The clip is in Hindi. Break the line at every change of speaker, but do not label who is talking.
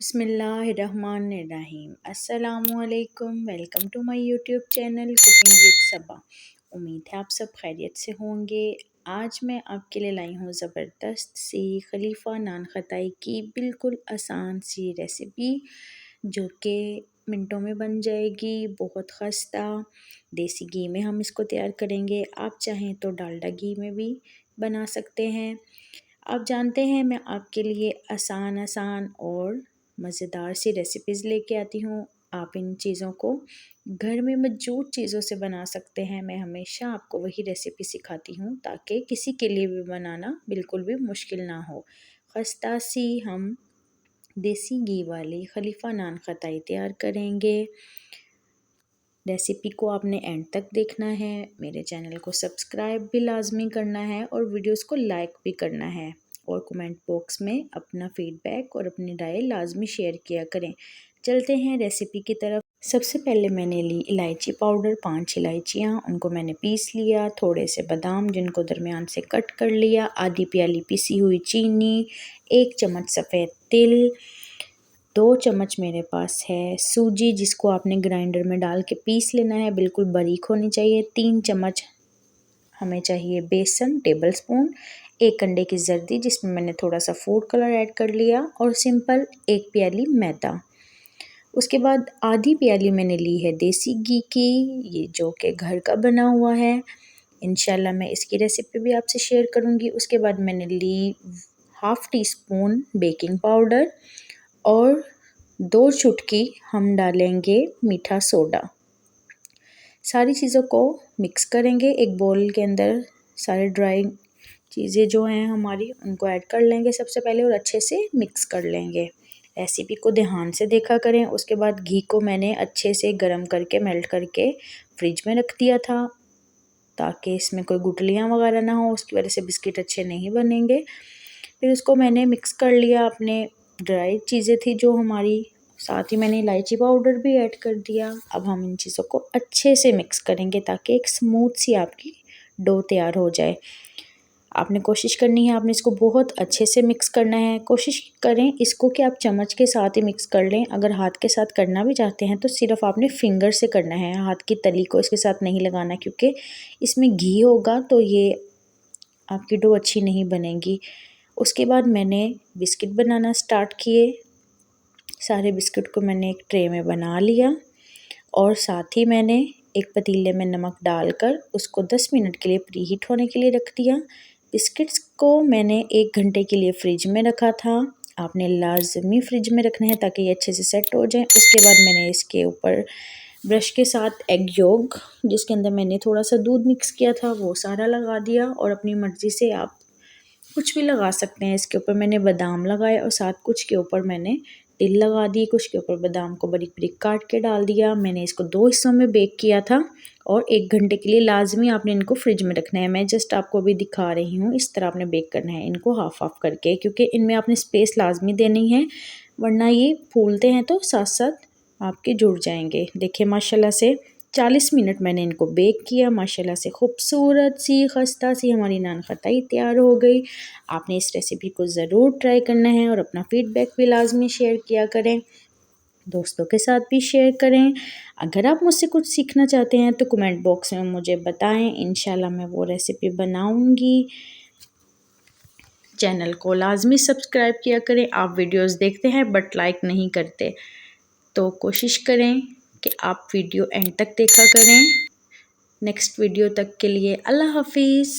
बिस्मिल्लाहिर्रहमानिर्रहीम। अस्सलामुअलैकुम। Welcome to my YouTube channel cooking with Saba. उम्मीद है आप सब खैरियत से होंगे। आज मैं आपके लिए लाई हूँ ज़बरदस्त सी खलीफा नान खताई की बिल्कुल आसान सी रेसिपी जो कि मिनटों में बन जाएगी। बहुत खस्ता देसी घी में हम इसको तैयार करेंगे। आप चाहें तो डालडा घी में भी बना सकते हैं। आप जानते हैं मैं आपके लिए आसान और मज़ेदार सी रेसिपीज़ लेके आती हूँ। आप इन चीज़ों को घर में मौजूद चीज़ों से बना सकते हैं। मैं हमेशा आपको वही रेसिपी सिखाती हूँ ताकि किसी के लिए भी बनाना बिल्कुल भी मुश्किल ना हो। खस्ता सी हम देसी घी वाली खलीफा नान खताई तैयार करेंगे। रेसिपी को आपने एंड तक देखना है। मेरे चैनल को सब्सक्राइब भी लाजमी करना है और वीडियोस को लाइक भी करना है और कमेंट बॉक्स में अपना फीडबैक और अपनी राय लाजमी शेयर किया करें। चलते हैं रेसिपी की तरफ। सबसे पहले मैंने ली इलायची पाउडर 5 इलायचियाँ, उनको मैंने पीस लिया। थोड़े से बादाम जिनको दरमियान से कट कर लिया। आधी प्याली पिसी हुई चीनी, 1 चम्मच सफ़ेद तिल, 2 चम्मच मेरे पास है सूजी जिसको आपने ग्राइंडर में डाल के पीस लेना है, बिल्कुल बारीक होनी चाहिए। 3 चम्मच हमें चाहिए बेसन टेबल स्पून, 1 अंडे की जर्दी जिसमें मैंने थोड़ा सा फूड कलर ऐड कर लिया और सिंपल 1 प्याली मैदा। उसके बाद आधी प्याली मैंने ली है देसी घी की, ये जो कि घर का बना हुआ है। इंशाल्लाह मैं इसकी रेसिपी भी आपसे शेयर करूँगी। उसके बाद मैंने ली ½ टी स्पून बेकिंग पाउडर और 2 चुटकी हम डालेंगे मीठा सोडा। सारी चीज़ों को मिक्स करेंगे एक बोल के अंदर। सारे ड्राई चीज़ें जो हैं हमारी उनको ऐड कर लेंगे सबसे पहले और अच्छे से मिक्स कर लेंगे। रेसिपी को ध्यान से देखा करें। उसके बाद घी को मैंने अच्छे से गर्म करके मेल्ट करके फ्रिज में रख दिया था ताकि इसमें कोई गुठलियाँ वगैरह ना हो, उसकी वजह से बिस्किट अच्छे नहीं बनेंगे। फिर उसको मैंने मिक्स कर लिया। अपने ड्राई चीज़ें थी जो हमारी, साथ ही मैंने इलायची पाउडर भी ऐड कर दिया। अब हम इन चीज़ों को अच्छे से मिक्स करेंगे ताकि एक स्मूथ सी आपकी डो तैयार हो जाए। आपने कोशिश करनी है, आपने इसको बहुत अच्छे से मिक्स करना है। कोशिश करें इसको कि आप चम्मच के साथ ही मिक्स कर लें। अगर हाथ के साथ करना भी चाहते हैं तो सिर्फ आपने फिंगर से करना है, हाथ की तली को इसके साथ नहीं लगाना क्योंकि इसमें घी होगा तो ये आपकी डो अच्छी नहीं बनेगी। उसके बाद मैंने बिस्किट बनाना स्टार्ट किए। सारे बिस्किट को मैंने एक ट्रे में बना लिया और साथ ही मैंने एक पतीले में नमक डालकर उसको 10 मिनट के लिए प्रीहीट होने के लिए रख दिया। बिस्किट्स को मैंने 1 घंटे के लिए फ्रिज में रखा था। आपने लाजमी फ्रिज में रखना है ताकि ये अच्छे से सेट हो जाए। उसके बाद मैंने इसके ऊपर ब्रश के साथ एग योग जिसके अंदर मैंने थोड़ा सा दूध मिक्स किया था वो सारा लगा दिया और अपनी मर्ज़ी से आप कुछ भी लगा सकते हैं। इसके ऊपर मैंने बादाम लगाए और साथ कुछ के ऊपर मैंने तिल लगा दी, कुछ के ऊपर बादाम को बारीक बारीक काट के डाल दिया। मैंने इसको 2 हिस्सों में बेक किया था और 1 घंटे के लिए लाजमी आपने इनको फ्रिज में रखना है। मैं जस्ट आपको अभी दिखा रही हूँ, इस तरह आपने बेक करना है इनको हाफ करके, क्योंकि इनमें आपने स्पेस लाजमी देनी है वरना ये फूलते हैं तो साथ साथ आपके जुड़ जाएंगे। देखिए माशाल्लाह से 40 मिनट मैंने इनको बेक किया। माशाल्लाह से खूबसूरत सी खस्ता सी हमारी नान खताई तैयार हो गई। आपने इस रेसिपी को ज़रूर ट्राई करना है और अपना फीडबैक भी लाजमी शेयर किया करें, दोस्तों के साथ भी शेयर करें। अगर आप मुझसे कुछ सीखना चाहते हैं तो कमेंट बॉक्स में मुझे बताएं, इंशाल्लाह मैं वो रेसिपी बनाऊंगी। चैनल को लाजमी सब्सक्राइब किया करें। आप वीडियोस देखते हैं बट लाइक नहीं करते, तो कोशिश करें कि आप वीडियो एंड तक देखा करें। नेक्स्ट वीडियो तक के लिए अल्लाह हाफिज़।